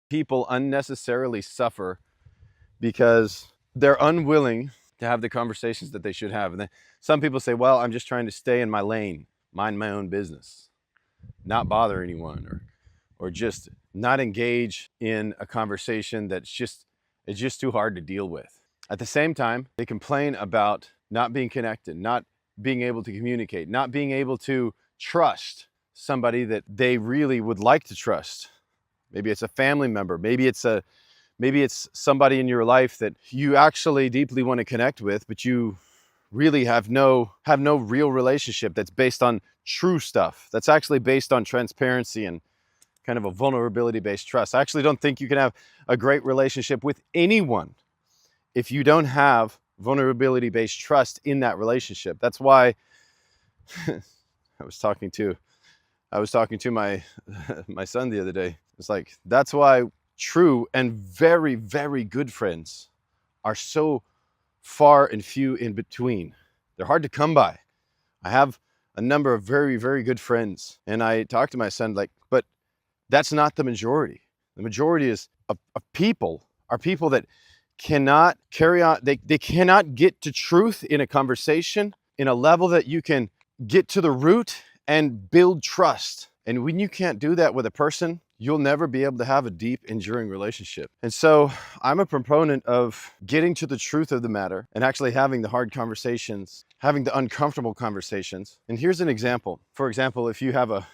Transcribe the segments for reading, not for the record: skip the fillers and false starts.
people unnecessarily suffer because they're unwilling to have the conversations that they should have. And then some people say, well, I'm just trying to stay in my lane, mind my own business, not bother anyone, or just not engage in a conversation it's just too hard to deal with. At the same time, they complain about not being connected, not being able to communicate, not being able to trust somebody that they really would like to trust. Maybe it's a family member, maybe it's somebody in your life that you actually deeply want to connect with, but you really have no real relationship that's based on true stuff, that's actually based on transparency and kind of a vulnerability based trust. I actually don't think you can have a great relationship with anyone if you don't have vulnerability based trust in that relationship. That's why I was talking to my my son the other day. It's like, that's why true and very, very good friends are so far and few in between. They're hard to come by. I have a number of very, very good friends, and I talked to my son like, but that's not the majority. The majority of people are people that cannot carry on, they cannot get to truth in a conversation in a level that you can get to the root and build trust. And when you can't do that with a person, you'll never be able to have a deep, enduring relationship. And so I'm a proponent of getting to the truth of the matter and actually having the hard conversations, having the uncomfortable conversations. And here's an example. For example, if you have a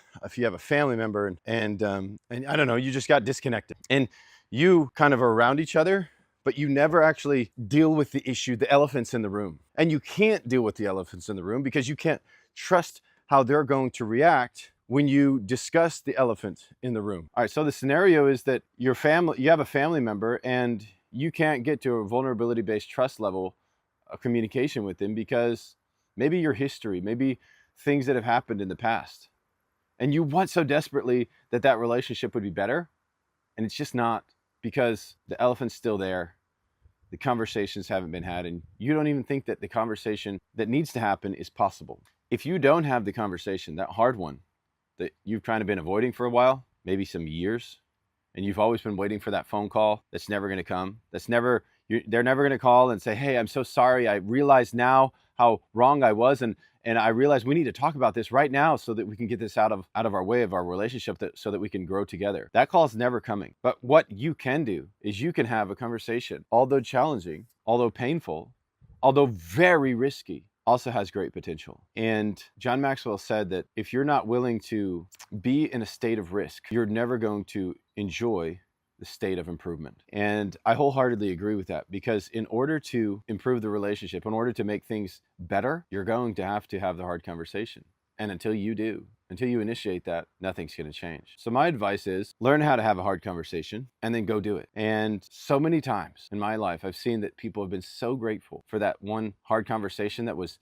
family member and I don't know, you just got disconnected and you kind of are around each other, but you never actually deal with the issue, the elephants in the room. And you can't deal with the elephants in the room because you can't trust how they're going to react when you discuss the elephant in the room. All right, so the scenario is that you have a family member and you can't get to a vulnerability-based trust level of communication with them because maybe your history, maybe things that have happened in the past. And you want so desperately that relationship would be better, and it's just not, because the elephant's still there. The conversations haven't been had, and you don't even think that the conversation that needs to happen is possible. If you don't have the conversation, that hard one that you've kind of been avoiding for a while, maybe some years, and you've always been waiting for that phone call that's never going to come, they're never going to call and say, hey, I'm so sorry. I realize now how wrong I was, and I realize we need to talk about this right now so that we can get this out of our way of our relationship, so that we can grow together. That call is never coming. But what you can do is you can have a conversation, although challenging, although painful, although very risky, also has great potential. And John Maxwell said that if you're not willing to be in a state of risk, you're never going to enjoy the state of improvement. And I wholeheartedly agree with that, because in order to improve the relationship, in order to make things better, you're going to have the hard conversation. And until you initiate that, nothing's going to change. So my advice is learn how to have a hard conversation and then go do it. And so many times in my life, I've seen that people have been so grateful for that one hard conversation that was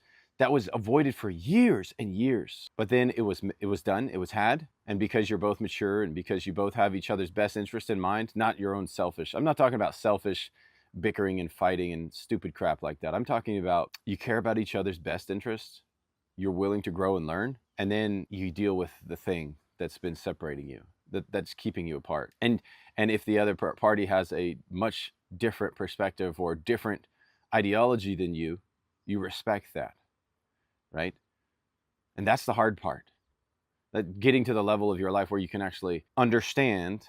avoided for years and years. But then it was done, it was had. And because you're both mature and because you both have each other's best interest in mind, not your own selfish. I'm not talking about selfish bickering and fighting and stupid crap like that. I'm talking about you care about each other's best interests. You're willing to grow and learn, and then you deal with the thing that's been separating you, that's keeping you apart. And if the other party has a much different perspective or different ideology than you respect that, right? And that's the hard part. That getting to the level of your life where you can actually understand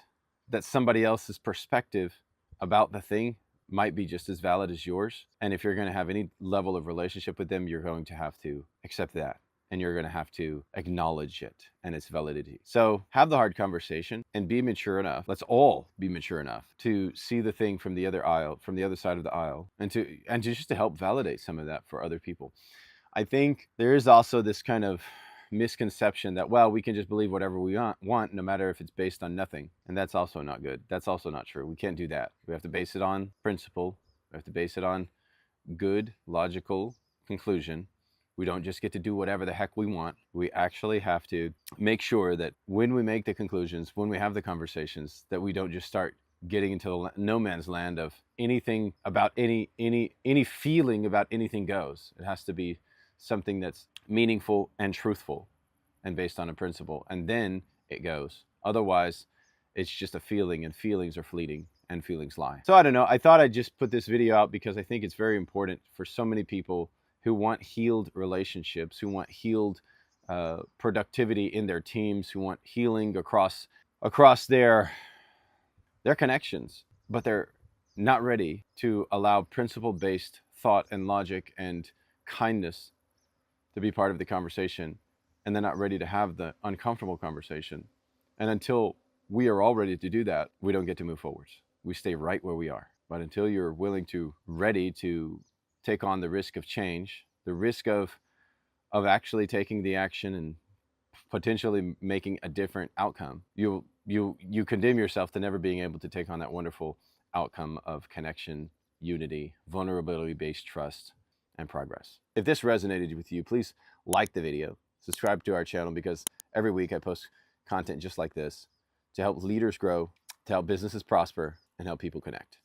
that somebody else's perspective about the thing might be just as valid as yours. And if you're going to have any level of relationship with them, you're going to have to accept that. And you're going to have to acknowledge it and its validity. So have the hard conversation and be mature enough. Let's all be mature enough to see the thing from the other side of the aisle, and just to help validate some of that for other people. I think there is also this kind of misconception that, well, we can just believe whatever we want no matter if it's based on nothing. And that's also not good. That's also not true. We can't do that. We have to base it on principle. We have to base it on good, logical conclusion. We don't just get to do whatever the heck we want. We actually have to make sure that when we make the conclusions, when we have the conversations, that we don't just start getting into the no man's land of anything about any feeling about anything goes. It has to be something that's meaningful and truthful and based on a principle, and then it goes. Otherwise, It's just a feeling, and feelings are fleeting, and feelings lie. So I don't know. I thought I'd just put this video out because I think it's very important for so many people who want healed relationships, who want healed productivity in their teams, who want healing across their connections, but they're not ready to allow principle-based thought and logic and kindness to be part of the conversation, and they're not ready to have the uncomfortable conversation. And until we are all ready to do that, we don't get to move forwards. We stay right where we are. But until you're ready to take on the risk of change, the risk of actually taking the action and potentially making a different outcome, you condemn yourself to never being able to take on that wonderful outcome of connection, unity, vulnerability-based trust, and progress. If this resonated with you, please like the video, subscribe to our channel, because every week I post content just like this to help leaders grow, to help businesses prosper, and help people connect.